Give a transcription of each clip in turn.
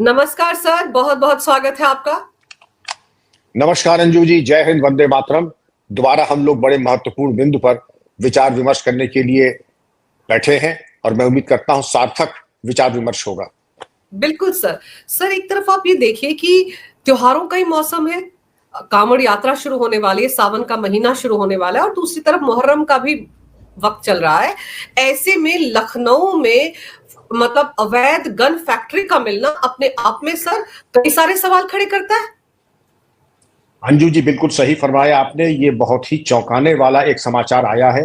नमस्कार सर, बहुत बहुत स्वागत है आपका। नमस्कार अंजू जी, जय हिंद, वंदे मातरम। दोबारा हम लोग बड़े महत्वपूर्ण बिंदु पर विचार विमर्श करने के लिए बैठे हैं और मैं उम्मीद करता हूं सार्थक विचार विमर्श होगा। बिल्कुल सर। सर, एक तरफ आप ये देखिए कि त्योहारों का ही मौसम है, कांवड़ यात्रा शुरू होने वाली है, सावन का महीना शुरू होने वाला है और दूसरी तरफ मुहर्रम का भी वक्त चल रहा है। ऐसे में लखनऊ में मतलब अवैध गन फैक्ट्री का मिलना अपने आप में सर कई सारे सवाल खड़े करता है। अंजू जी, बिल्कुल सही फरमाया आपने। ये बहुत ही चौंकाने वाला एक समाचार आया है।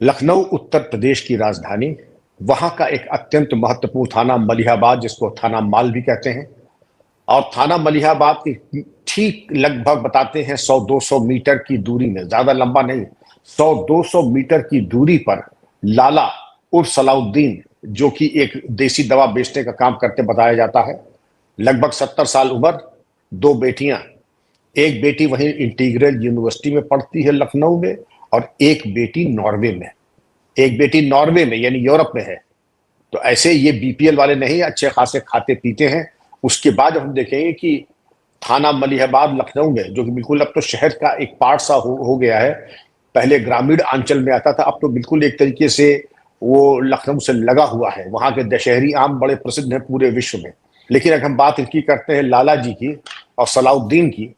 लखनऊ उत्तर प्रदेश की राजधानी, वहां का एक अत्यंत महत्वपूर्ण थाना मलिहाबाद, जिसको थाना माल भी कहते हैं, और थाना मलिहाबाद की ठीक लगभग बताते हैं 100-200 मीटर की दूरी में, ज्यादा लंबा नहीं, 100-200 मीटर की दूरी पर लाला उर्फ सलाउद्दीन, जो कि एक देसी दवा बेचने का काम करते बताया जाता है, लगभग 70 साल उम्र, दो बेटियां, एक बेटी वहीं इंटीग्रल यूनिवर्सिटी में पढ़ती है लखनऊ में, और एक बेटी नॉर्वे में। एक बेटी नॉर्वे में यानी यूरोप में है। तो ऐसे ये बीपीएल वाले नहीं, अच्छे खासे खाते पीते हैं। उसके बाद हम देखेंगे कि थाना मलिहाबाद लखनऊ में, जो कि बिल्कुल अब तो शहर का एक पार्ट सा हो गया है, पहले ग्रामीण अंचल में आता था, अब तो बिल्कुल एक तरीके से वो लखनऊ से लगा हुआ है। वहां के दशहरी आम बड़े प्रसिद्ध हैं पूरे विश्व में। लेकिन अगर हम बात इनकी करते हैं, लाला जी की और सलाउद्दीन की,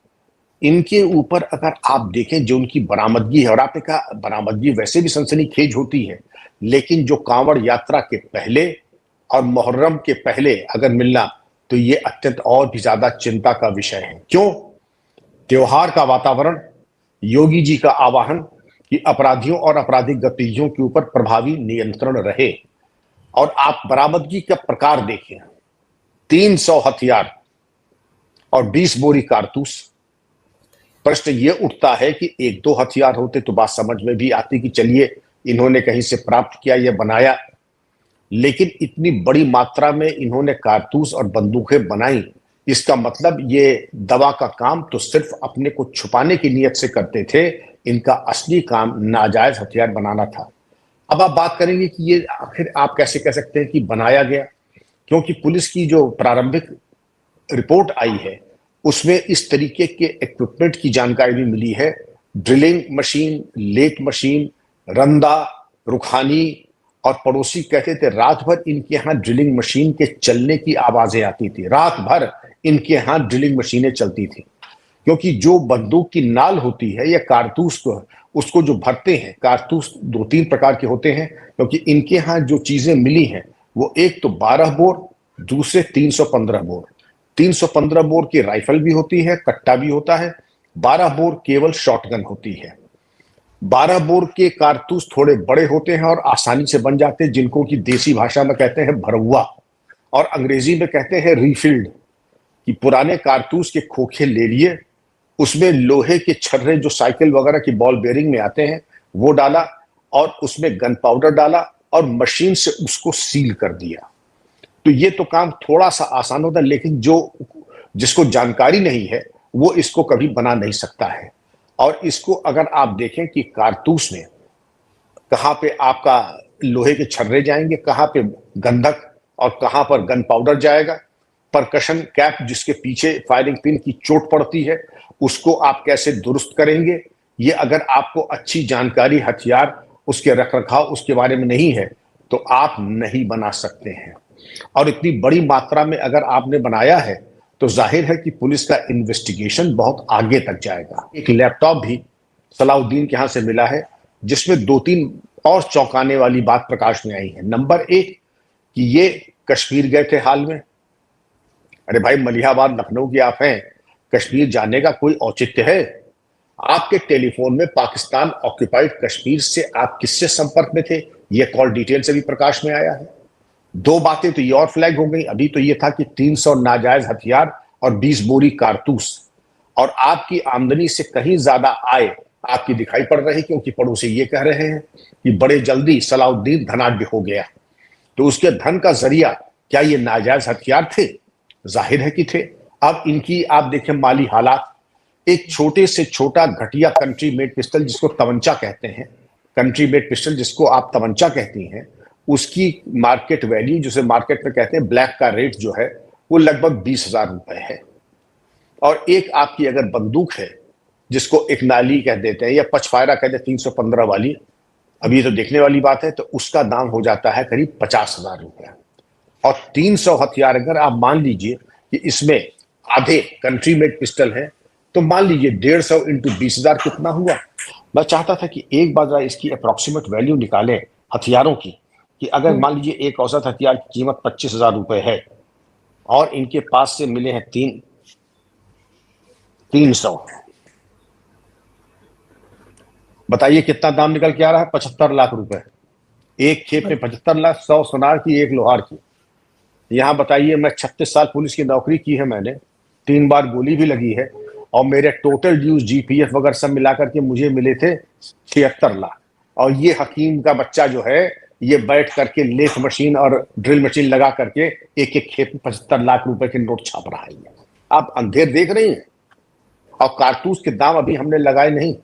इनके ऊपर अगर आप देखें जो उनकी बरामदगी है, और आपने कहा बरामदगी वैसे भी सनसनीखेज होती है, लेकिन जो कांवड़ यात्रा के पहले और मुहर्रम के पहले अगर मिलना, तो ये अत्यंत और भी ज्यादा चिंता का विषय है। क्यों? त्योहार का वातावरण, योगी जी का आह्वान कि अपराधियों और आपराधिक गतिविधियों के ऊपर प्रभावी नियंत्रण रहे, और आप बरामदगी का प्रकार देखें, 300 हथियार और 20 बोरी कारतूस। प्रश्न ये उठता है कि एक दो हथियार होते तो बात समझ में भी आती कि चलिए इन्होंने कहीं से प्राप्त किया या बनाया, लेकिन इतनी बड़ी मात्रा में इन्होंने कारतूस और बंदूकें बनाई, इसका मतलब ये दवा का काम तो सिर्फ अपने को छुपाने की नीयत से करते थे, इनका असली काम नाजायज हथियार बनाना था। अब आप बात करेंगे कि ये आखिर आप कैसे कह सकते हैं कि बनाया गया, क्योंकि पुलिस की जो प्रारंभिक रिपोर्ट आई है उसमें इस तरीके के इक्विपमेंट की जानकारी भी मिली है। ड्रिलिंग मशीन, लेथ मशीन, रंदा, रुखानी, और पड़ोसी कहते थे रात भर इनके यहाँ ड्रिलिंग मशीन के चलने की आवाजें आती थी। रात भर इनके यहाँ ड्रिलिंग मशीनें चलती थी, क्योंकि जो बंदूक की नाल होती है या कारतूस को, उसको जो भरते हैं, कारतूस 2-3 प्रकार के होते हैं, क्योंकि इनके यहाँ जो चीजें मिली हैं वो एक तो 12 बोर, दूसरे 315 बोर। 315 बोर की राइफल भी होती है, कट्टा भी होता है, 12 बोर केवल शॉटगन होती है। 12 बोर के कारतूस थोड़े बड़े होते हैं और आसानी से बन जाते हैं, जिनको की देसी भाषा में कहते हैं भरौआ, और अंग्रेजी में कहते हैं रीफिल्ड। कि पुराने कारतूस के खोखे ले लिए, उसमें लोहे के छर्रे जो साइकिल वगैरह की बॉल बेरिंग में आते हैं वो डाला, और उसमें गन पाउडर डाला और मशीन से उसको सील कर दिया। तो ये तो काम थोड़ा सा आसान होता है, लेकिन जिसको जानकारी नहीं है वो इसको कभी बना नहीं सकता है। और इसको अगर आप देखें कि कारतूस में कहां पे आपका लोहे के छर्रे जाएंगे, कहां पे गंधक, और कहां पर गन पाउडर जाएगा, परकशन कैप जिसके पीछे फायरिंग पिन की चोट पड़ती है, उसको आप कैसे दुरुस्त करेंगे, ये अगर आपको अच्छी जानकारी हथियार, उसके रखरखाव, उसके बारे में नहीं है तो आप नहीं बना सकते हैं। और इतनी बड़ी मात्रा में अगर आपने बनाया है तो जाहिर है कि पुलिस का इन्वेस्टिगेशन बहुत आगे तक जाएगा। एक लैपटॉप भी सलाउद्दीन के यहां से मिला है, जिसमें 2-3 और चौंकाने वाली बात प्रकाश में आई है। नंबर 1 कि ये कश्मीर गए थे हाल में। अरे भाई, मलिहाबाद लखनऊ की आप हैं, कश्मीर जाने का कोई औचित्य है? आपके टेलीफोन में पाकिस्तान ऑक्यूपाइड कश्मीर से आप किससे संपर्क में थे, यह कॉल डिटेल से भी प्रकाश में आया है। 2 बातें तो ये और फ्लैग हो गई। अभी तो ये था कि 300 नाजायज हथियार और 20 बोरी कारतूस, और आपकी आमदनी से कहीं ज्यादा आय आपकी दिखाई पड़ रही, क्योंकि पड़ोसी ये कह रहे हैं कि बड़े जल्दी सलाउद्दीन धनाढ्य हो गया। तो उसके धन का जरिया क्या ये नाजायज हथियार थे? जाहिर है कि थे। अब इनकी आप देखें माली हालात, एक छोटे से छोटा घटिया कंट्री मेड पिस्टल, जिसको तमंचा कहते हैं, कंट्री मेड पिस्टल जिसको आप तमंचा कहती हैं, उसकी मार्केट वैल्यू, जिसे मार्केट में कहते हैं ब्लैक का रेट जो है, वो लगभग 20,000 रुपए है। और एक आपकी अगर बंदूक है जिसको एक नाली कह देते हैं या पचफायरा कहते हैं 315 वाली, अभी तो देखने वाली बात है, तो उसका दाम हो जाता है करीब 50,000 रुपया। और 300 हथियार अगर आप मान लीजिए कि इसमें आधे कंट्री मेड पिस्टल है, तो मान लीजिए 150 इंटू 20,000 कितना हुआ। मैं चाहता था कि एक बार इसकी अप्रोक्सीमेट वैल्यू निकालें हथियारों की, कि अगर मान लीजिए एक औसत हथियार की कीमत 25,000 रुपए है और इनके पास से मिले हैं 300, बताइए कितना दाम निकल के आ रहा है? 75 लाख रुपए। एक खेप में 75 लाख, 100 सोनार की, 1 लोहार की। यहां बताइए, मैं 36 साल पुलिस की नौकरी की है मैंने, 3 बार गोली भी लगी है, और मेरे टोटल ड्यूज जीपीएफ वगैरह सब मिलाकर के मुझे मिले थे 76 लाख। और ये हकीम का बच्चा जो है, ये बैठ करके लेथ मशीन और ड्रिल मशीन लगा करके एक एक खेप में 75 लाख रुपए के नोट छाप रहा है। आप अंधेर देख रही हैं। और कारतूस के दाम अभी हमने लगाए नहीं,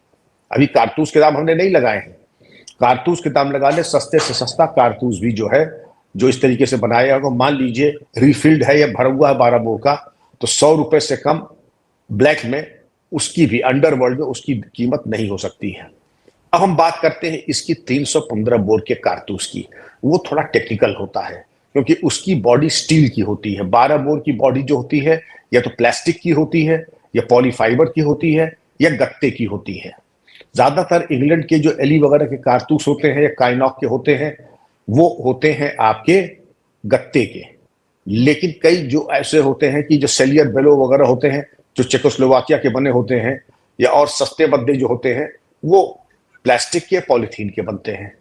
अभी कारतूस के दाम हमने नहीं लगाए हैं। कारतूस के दाम लगा ले, सस्ते से सस्ता कारतूस भी जो है, जो इस तरीके से बनाया होगा, मान लीजिए रिफिल्ड है या भरा हुआ है 12 बोर का, तो 100 रुपए से कम ब्लैक में उसकी भी, अंडरवर्ल्ड में उसकी कीमत नहीं हो सकती है। अब हम बात करते हैं इसकी 315 बोर के कारतूस की। वो थोड़ा टेक्निकल होता है क्योंकि उसकी बॉडी स्टील की होती है। 12 बोर की बॉडी जो होती है या तो प्लास्टिक की होती है, या पॉलीफाइबर की होती है, या गत्ते की होती है। ज्यादातर इंग्लैंड के जो एली वगैरह के कारतूस होते हैं या काइनॉक के होते हैं, वो होते हैं आपके गत्ते के। लेकिन कई जो ऐसे होते हैं कि जो सेलियर बेलो वगैरह होते हैं, जो चेकोस्लोवाकिया के बने होते हैं, या और सस्ते बद्दे जो होते हैं, वो प्लास्टिक के, पॉलीथीन के बनते हैं।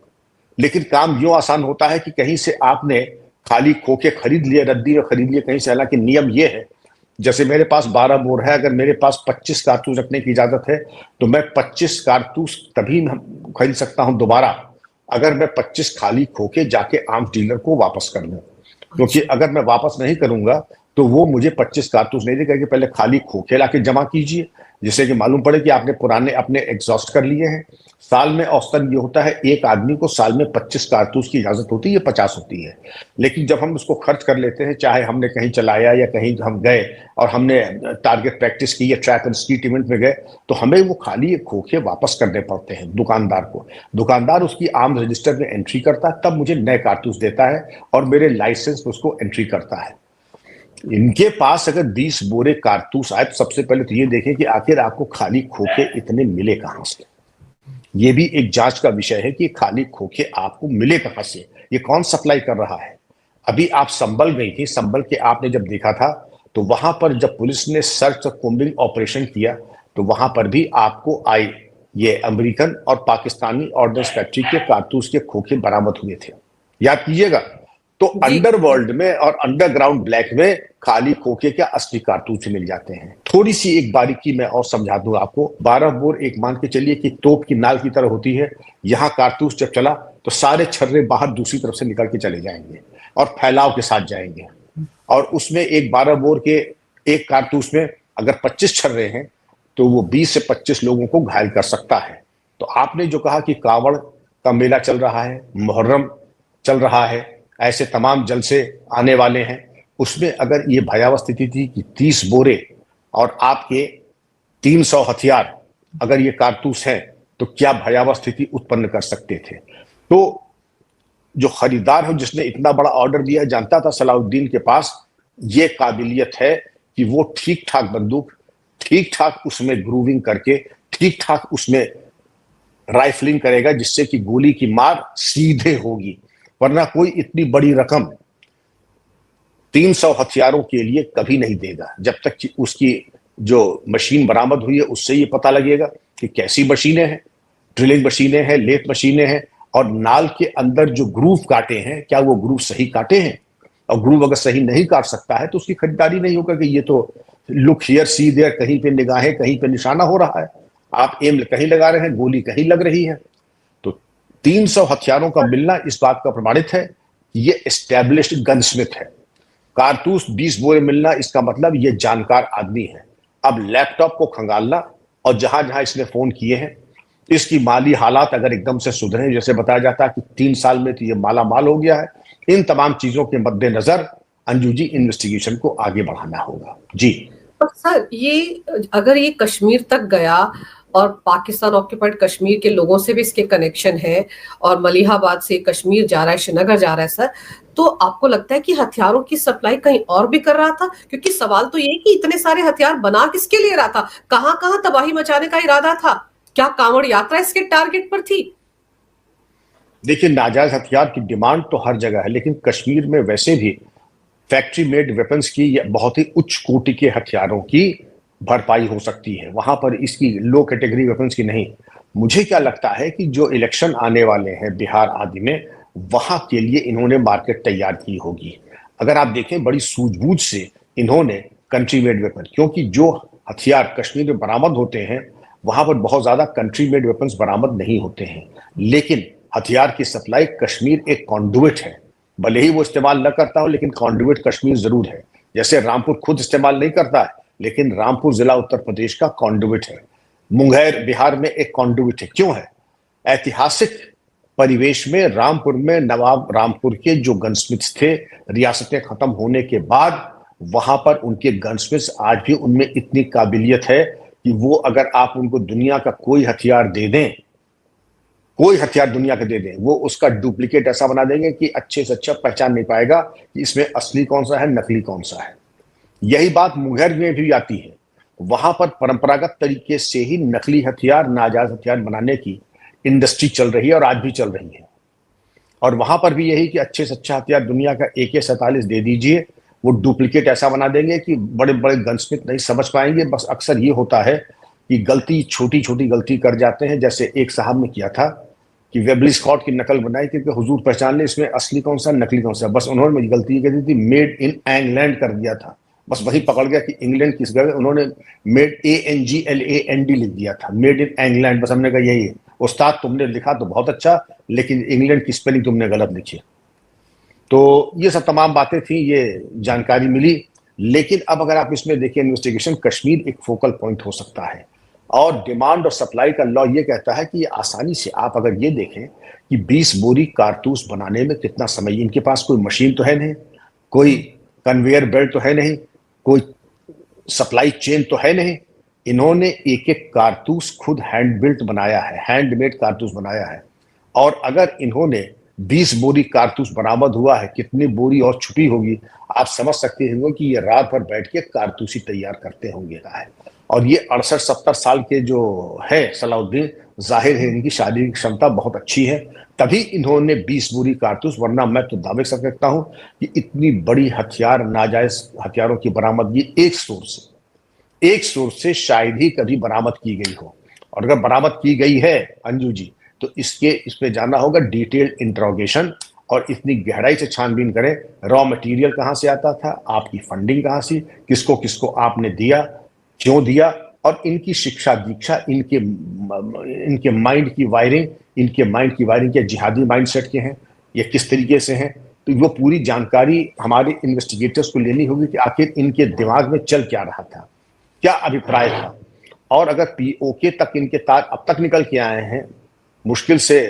लेकिन काम यूं आसान होता है कि कहीं से आपने खाली खोखे खरीद लिए, रद्दी में खरीद लिए कहीं से। हालांकि नियम ये है, जैसे मेरे पास 12 बोर है, अगर मेरे पास 25 कारतूस रखने की इजाजत है, तो मैं 25 कारतूस तभी खरीद सकता हूं दोबारा अगर मैं 25 खाली खोखे जाके आर्म्स डीलर को वापस कर दूं। क्योंकि अगर मैं वापस नहीं करूंगा तो वो मुझे 25 कारतूस नहीं देगा कि पहले खाली खोखे लाके जमा कीजिए, जिससे कि मालूम पड़े कि आपने पुराने अपने एग्जॉस्ट कर लिए हैं। साल में औसतन ये होता है, एक आदमी को साल में 25 कारतूस की इजाजत होती है, 50 होती है। लेकिन जब हम उसको खर्च कर लेते हैं, चाहे हमने कहीं चलाया या कहीं हम गए और हमने टारगेट प्रैक्टिस की या ट्रैक एंड स्कीट इवेंट में गए, तो हमें वो खाली खोखे वापस करने पड़ते हैं दुकानदार को। दुकानदार उसकी आर्म्स रजिस्टर में एंट्री करता है, तब मुझे नए कारतूस देता है और मेरे लाइसेंस में उसको एंट्री करता है। इनके पास अगर 20 बोरे कारतूस आए, तो सबसे पहले तो ये देखें कि आखिर आपको खाली खोखे इतने मिले कहां से। ये भी एक जांच का विषय है कि खाली खोखे आपको मिले कहां से, ये कौन सप्लाई कर रहा है। अभी आप संभल गई थी, संभल के आपने जब देखा था, तो वहां पर जब पुलिस ने सर्च और कोम्बिंग ऑपरेशन किया, तो वहां पर भी आपको ये अमेरिकन और पाकिस्तानी ऑर्डिनेंस फैक्ट्री के कारतूस के खोखे बरामद हुए थे, याद कीजिएगा। तो अंडरवर्ल्ड में और अंडरग्राउंड ब्लैक में खाली खोखे के असली कारतूस मिल जाते हैं। थोड़ी सी एक बारीकी मैं और समझा दूं आपको। 12 बोर एक मान के चलिए कि तोप की नाल की तरह होती है। यहां कारतूस जब चला तो सारे छर्रे बाहर दूसरी तरफ से निकल के चले जाएंगे और फैलाव के साथ जाएंगे। और उसमें एक 12 बोर के एक कारतूस में अगर 25 छर्रे हैं, तो वो 20 से 25 लोगों को घायल कर सकता है। तो आपने जो कहा कि कावड़ का मेला चल रहा है, मुहर्रम चल रहा है, ऐसे तमाम जलसे आने वाले हैं, उसमें अगर ये भयावह स्थिति थी कि 30 बोरे और आपके 300 हथियार अगर ये कारतूस हैं, तो क्या भयावह स्थिति उत्पन्न कर सकते थे। तो जो खरीदार है, जिसने इतना बड़ा ऑर्डर दिया, जानता था सलाउद्दीन के पास ये काबिलियत है कि वो ठीक ठाक बंदूक, ठीक ठाक उसमें ग्रूविंग करके, ठीक ठाक उसमें राइफलिंग करेगा, जिससे कि गोली की मार सीधे होगी। वरना कोई इतनी बड़ी रकम 300 हथियारों के लिए कभी नहीं देगा, जब तक कि उसकी जो मशीन बरामद हुई है उससे ये पता लगेगा कि कैसी मशीनें हैं, ड्रिलिंग मशीनें हैं, लेथ मशीनें हैं, और नाल के अंदर जो ग्रूव काटे हैं, क्या वो ग्रूव सही काटे हैं। और ग्रूव अगर सही नहीं काट सकता है तो उसकी खरीदारी नहीं होगा। कि ये तो लुक हियर सी देयर, कहीं पे निगाहें, कहीं पे निशाना हो रहा है, आप एम कहीं लगा रहे हैं, गोली कहीं लग रही है। 300 हथियारों का मिलना इस बात का प्रमाणित है कि ये एस्टैब्लिश्ड गनस्मिथ है। कारतूस 20 बोरे मिलना, इसका मतलब ये जानकार आदमी है। अब लैपटॉप को खंगालना, और जहां जहां इसने फोन किए हैं, इसकी माली हालात अगर एकदम से सुधरे, जैसे बताया जाता है कि 3 साल में तो ये माला माल हो गया है, इन तमाम चीजों के मद्देनजर अंजू जी इन्वेस्टिगेशन को आगे बढ़ाना होगा। जी पर सर ये अगर ये कश्मीर तक गया और पाकिस्तान ऑक्यूपाइड कश्मीर के लोगों से भी इसके कनेक्शन है और मलिहाबाद से कश्मीर जा रहा है, श्रीनगर जा रहा है सर, तो आपको लगता है कि हथियारों की सप्लाई कहीं और भी कर रहा था? क्योंकि सवाल तो ये कि इतने सारे हथियार बना किसके लिए रहा था, कहां कहां तबाही मचाने का इरादा था, क्या कांवड़ यात्रा इसके टारगेट पर थी? देखिए, नाजायज हथियार की डिमांड तो हर जगह है, लेकिन कश्मीर में वैसे भी फैक्ट्री मेड वेपन्स की या बहुत ही उच्च कोटि के हथियारों की भरपाई हो सकती है, वहां पर इसकी लो कैटेगरी वेपन्स की नहीं। मुझे क्या लगता है कि जो इलेक्शन आने वाले हैं बिहार आदि में, वहां के लिए इन्होंने मार्केट तैयार की होगी। अगर आप देखें, बड़ी सूझबूझ से इन्होंने कंट्री मेड वेपन, क्योंकि जो हथियार कश्मीर में बरामद होते हैं वहां पर बहुत ज्यादा कंट्री मेड वेपन्स बरामद नहीं होते हैं, लेकिन हथियार की सप्लाई कश्मीर एक कॉन्डुइट है। भले ही वो इस्तेमाल न करता हो, लेकिन कॉन्डुइट कश्मीर जरूर है। जैसे रामपुर खुद इस्तेमाल नहीं करता है, लेकिन रामपुर जिला उत्तर प्रदेश का कॉन्डुइट है। मुंगेर बिहार में एक कॉन्डुइट है। क्यों है? ऐतिहासिक परिवेश में रामपुर में नवाब रामपुर के जो गनस्मिथ्स थे, रियासतें खत्म होने के बाद वहां पर उनके गनस्मिथ्स आज भी उनमें इतनी काबिलियत है कि वो अगर आप उनको दुनिया का कोई हथियार दे दें, कोई हथियार दुनिया का दे दें, वो उसका डुप्लीकेट ऐसा बना देंगे कि अच्छे से अच्छा पहचान नहीं पाएगा कि इसमें असली कौन सा है, नकली कौन सा है। यही बात मुंगेर में भी आती है। वहां पर परंपरागत तरीके से ही नकली हथियार, नाजायज हथियार बनाने की इंडस्ट्री चल रही है और आज भी चल रही है। और वहां पर भी यही कि अच्छे से अच्छा हथियार दुनिया का AK-47 दे दीजिए, वो डुप्लीकेट ऐसा बना देंगे कि बड़े बड़े गनस्मिथ नहीं समझ पाएंगे। बस अक्सर ये होता है कि गलती, छोटी छोटी गलती कर जाते हैं। जैसे एक साहब ने किया था कि वेबली स्कॉट की नकल बनाई क्योंकि हुजूर पहचान ले इसमें असली कौन सा नकली कौन सा। बस उन्होंने गलती ये कर दी थी, मेड इन इंग्लैंड कर दिया था। बस वही पकड़ गया कि इंग्लैंड किस जगह, उन्होंने मेड ANGLAND लिख दिया था, मेड इन इंग्लैंड। बस हमने कहा यही है उस्ताद, तुमने लिखा तो बहुत अच्छा, लेकिन इंग्लैंड की स्पेलिंग तुमने गलत लिखी। तो ये सब तमाम बातें थी, ये जानकारी मिली। लेकिन अब अगर आप इसमें देखिए, इन्वेस्टिगेशन कश्मीर एक फोकल पॉइंट हो सकता है। और डिमांड और सप्लाई का लॉ ये कहता है कि आसानी से आप अगर ये देखें कि 20 बोरी कारतूस बनाने में कितना समय, इनके पास कोई मशीन तो है नहीं, कोई कन्वेयर बेल्ट तो है नहीं, कोई सप्लाई चेन तो है नहीं। इन्होंने एक एक कारतूस खुद हैंड बिल्ट बनाया है, हैंडमेड कारतूस बनाया है। और अगर इन्होंने 20 बोरी कारतूस बरामद हुआ है, कितनी बोरी और छुपी होगी आप समझ सकते होंगे कि ये रात भर बैठ के कारतूस ही तैयार करते होंगे। और ये 68-70 साल के जो है सलाउद्दीन, जाहिर है इनकी शारीरिक क्षमता बहुत अच्छी है, तभी इन्होंने 20 बोरी कारतूस, वरना मैं तो दावे कर सकता हूं कि इतनी बड़ी हथियार, नाजायज हथियारों की बरामदगी एक सोर्स से शायद ही कभी बरामद की गई हो। और अगर बरामद की गई है अंजू जी, तो इस पे जाना होगा डिटेल्ड इंट्रोगेशन और इतनी गहराई से छानबीन करें, रॉ मटेरियल कहां से आता था, आपकी फंडिंग कहां से, किसको किसको आपने दिया, क्यों दिया, और इनकी शिक्षा दीक्षा, इनके माइंड की वायरिंग क्या जिहादी माइंडसेट के हैं, ये किस तरीके से हैं। तो वो पूरी जानकारी हमारे इन्वेस्टिगेटर्स को लेनी होगी कि आखिर इनके दिमाग में चल क्या रहा था, क्या अभिप्राय था। और अगर POK तक इनके तार अब तक निकल के आए हैं मुश्किल से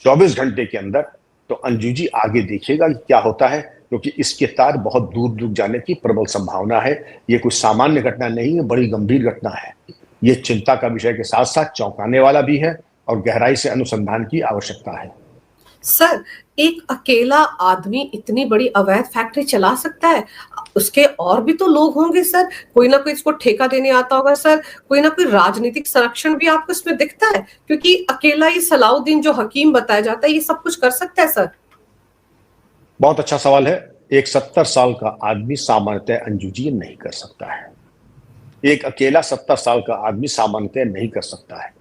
24 घंटे के अंदर, तो अंजू जी आगे देखिएगा कि क्या होता है, क्योंकि इसके तार बहुत दूर दूर जाने की प्रबल संभावना है। ये कोई सामान्य घटना नहीं है, बड़ी गंभीर घटना है। ये चिंता का विषय के साथ साथ चौंकाने वाला भी है और गहराई से अनुसंधान की आवश्यकता है। सर, एक अकेला आदमी इतनी बड़ी अवैध फैक्ट्री चला सकता है? उसके और भी तो लोग होंगे सर, कोई ना कोई इसको ठेका देने आता होगा सर, कोई ना कोई राजनीतिक संरक्षण भी आपको इसमें दिखता है? क्योंकि अकेला ही सलाउद्दीन जो हकीम बताया जाता है, ये सब कुछ कर सकता है सर? बहुत अच्छा सवाल है। एक 70 साल का आदमी सामान्यतः अंजू जी नहीं कर सकता है। एक अकेला 70 साल का आदमी सामान्यतः नहीं कर सकता है।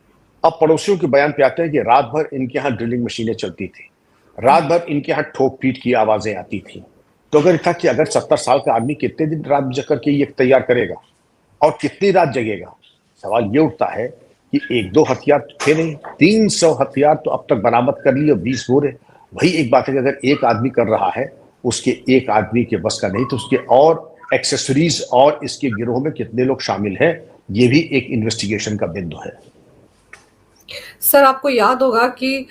अब पड़ोसियों के बयान पे आते हैं कि रात भर इनके यहाँ ड्रिलिंग मशीनें चलती थी, रात भर इनके यहाँ ठोक पीट की आवाजें आती थी। तो अगर था कि अगर 70 साल का आदमी कितने दिन रात जग करके ये तैयार करेगा और कितनी रात जगेगा, सवाल ये उठता है कि 1-2 हथियार थे नहीं, 300 हथियार तो अब तक बरामद कर लिए, 20 बोरे। वही एक बात है कि अगर एक आदमी कर रहा है, उसके एक आदमी के बस का नहीं, तो उसके और एक्सेसरीज और इसके गिरोह में कितने लोग शामिल हैं, ये भी एक इन्वेस्टिगेशन का बिंदु है। सर, आपको याद होगा कि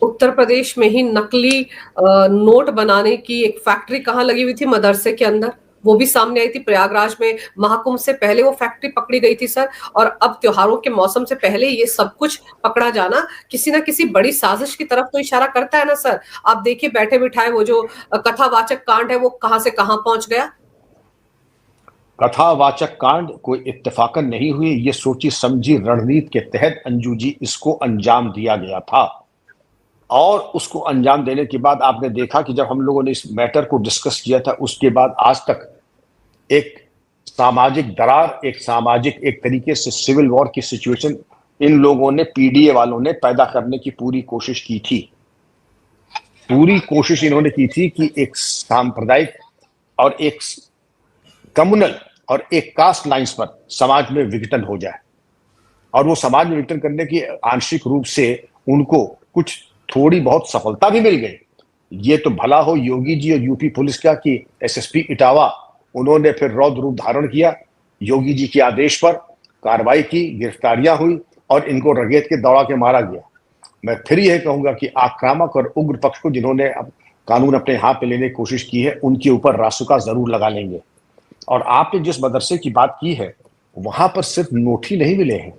उत्तर प्रदेश में ही नकली नोट बनाने की एक फैक्ट्री कहाँ लगी हुई थी मदरसे के अंदर, वो भी सामने आई थी प्रयागराज में। महाकुंभ से पहले वो फैक्ट्री पकड़ी गई थी सर, और अब त्योहारों के मौसम से पहले ये सब कुछ पकड़ा जाना किसी ना किसी बड़ी साजिश की तरफ तो इशारा करता है ना सर। आप देखिए बैठे बिठाए वो जो कथावाचक कांड है वो कहां से कहां पहुंच गया। कथावाचक कांड कोई इत्तेफाकन नहीं हुई, ये सोची समझी रणनीति के तहत अंजू जी इसको अंजाम दिया गया था। और उसको अंजाम देने के बाद आपने देखा कि जब हम लोगों ने इस मैटर को डिस्कस किया था, उसके बाद आज तक एक सामाजिक दरार, एक सामाजिक एक तरीके से सिविल वॉर की सिचुएशन इन लोगों ने, पीडीए वालों ने पैदा करने की पूरी कोशिश की थी। पूरी कोशिश इन्होंने की थी कि एक सांप्रदायिक और एक कम्युनल और एक कास्ट लाइंस पर समाज में विघटन हो जाए। और वो समाज में विघटन करने की आंशिक रूप से उनको कुछ थोड़ी बहुत सफलता भी मिल गई। ये तो भला हो योगी जी और यूपी पुलिस का कि एसएसपी इटावा, उन्होंने फिर रौद्र रूप धारण किया, योगी जी के आदेश पर कार्रवाई की, गिरफ्तारियां हुई और इनको रगेत के दौड़ा के मारा गया। मैं फिर यह कहूंगा कि आक्रामक और उग्र पक्ष को जिन्होंने अब कानून अपने हाथ में लेने की कोशिश की है, उनके ऊपर रासुका जरूर लगा लेंगे। और आपने जिस मदरसे की बात की है, वहां पर सिर्फ नोट ही नहीं मिले हैं,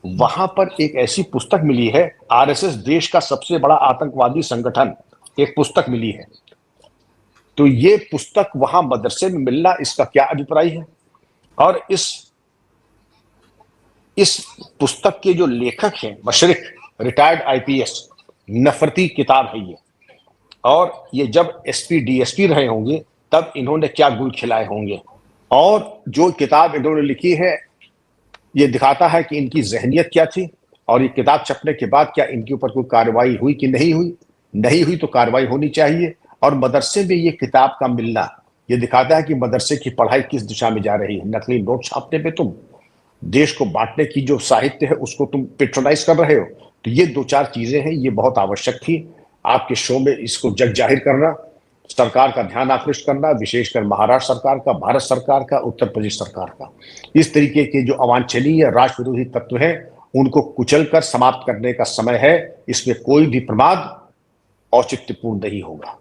वहां पर एक ऐसी पुस्तक मिली है, आरएसएस देश का सबसे बड़ा आतंकवादी संगठन, एक पुस्तक मिली है। तो ये पुस्तक वहां मदरसे में मिलना, इसका क्या अभिप्राय है? और इस पुस्तक के जो लेखक हैं मशरिक, रिटायर्ड आईपीएस, नफरती किताब है ये। और ये जब एसपी डीएसपी रहे होंगे तब इन्होंने क्या गुल खिलाए होंगे। और जो किताब इन्होंने लिखी है, ये दिखाता है कि इनकी जहनियत क्या थी, और ये किताब छपने के बाद क्या इनके ऊपर कोई कार्रवाई हुई कि नहीं हुई। नहीं हुई तो कार्रवाई होनी चाहिए। और मदरसे में ये किताब का मिलना ये दिखाता है कि मदरसे की पढ़ाई किस दिशा में जा रही है। नकली नोट छापने पे तुम, देश को बांटने की जो साहित्य है उसको तुम पेट्रोनाइज कर रहे हो। तो ये दो चार चीजें हैं, ये बहुत आवश्यक थी आपके शो में इसको जग जाहिर करना, सरकार का ध्यान आकृष्ट करना, विशेषकर महाराष्ट्र सरकार का, भारत सरकार का, उत्तर प्रदेश सरकार का। इस तरीके के जो अवांछनीय राष्ट्र विरोधी तत्व हैं उनको कुचलकर समाप्त करने का समय है। इसमें कोई भी प्रमाद औचित्यपूर्ण नहीं होगा।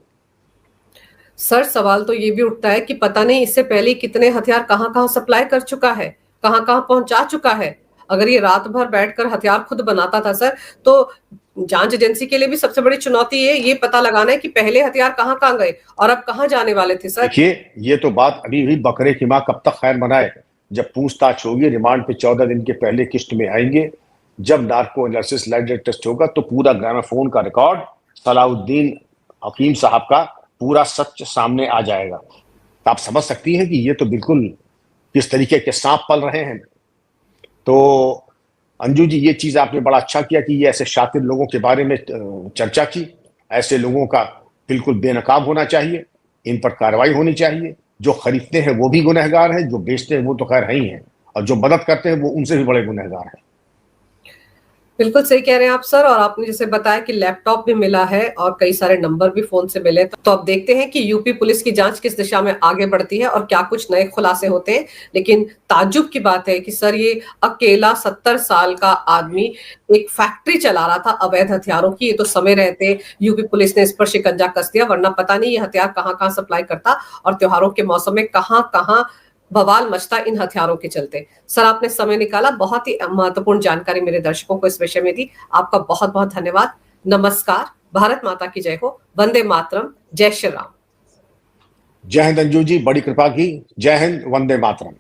सर सवाल तो ये भी उठता है कि पता नहीं इससे पहले कितने हथियार कहां कहां सप्लाई कर चुका है, कहां कहां पहुंचा चुका है। अगर ये रात भर बैठकर हथियार खुद बनाता था सर, तो जांच एजेंसी के लिए भी सबसे बड़ी चुनौती है ये पता लगाना है कि पहले हथियार कहां कहां गए और अब कहां जाने वाले थे सर। देखिए, ये तो बात अभी भी बकरे की मां कब तक खैर मनाए। जब पूछताछ होगी, रिमांड पे 14 दिन के पहले किस्त में आएंगे, जब नार्को एनालिसिस लाइट टेस्ट होगा तो पूरा ग्रामोफोन का रिकॉर्ड, सलाउद्दीन हकीम साहब का पूरा सच सामने आ जाएगा। तो आप समझ सकती हैं कि ये तो बिल्कुल किस तरीके के सांप पल रहे हैं। तो अंजू जी, ये चीज आपने बड़ा अच्छा किया कि ये ऐसे शातिर लोगों के बारे में चर्चा की। ऐसे लोगों का बिल्कुल बेनकाब होना चाहिए, इन पर कार्रवाई होनी चाहिए। जो खरीदते हैं वो भी गुनहगार हैं, जो बेचते हैं वो तो खैर है ही हैं, और जो मदद करते हैं वो उनसे भी बड़े गुनहगार हैं। बिल्कुल सही कह रहे हैं आप सर। और आपने जैसे बताया कि लैपटॉप भी मिला है और कई सारे नंबर भी फोन से मिले, तो अब देखते हैं कि यूपी पुलिस की जांच किस दिशा में आगे बढ़ती है और क्या कुछ नए खुलासे होते हैं। लेकिन ताज्जुब की बात है कि सर ये अकेला 70 साल का आदमी एक फैक्ट्री चला रहा था अवैध हथियारों की। ये तो समय रहते यूपी पुलिस ने इस पर शिकंजा कस दिया, वरना पता नहीं ये हथियार कहाँ कहाँ सप्लाई करता और त्योहारों के मौसम में कहाँ कहाँ बवाल मचता इन हथियारों के चलते। सर आपने समय निकाला, बहुत ही महत्वपूर्ण जानकारी मेरे दर्शकों को इस विषय में दी। आपका बहुत बहुत धन्यवाद। नमस्कार। भारत माता की जय हो। वंदे मातरम। जय श्री राम। जय हिंद अंजू जी, बड़ी कृपा की। जय हिंद, वंदे मातरम।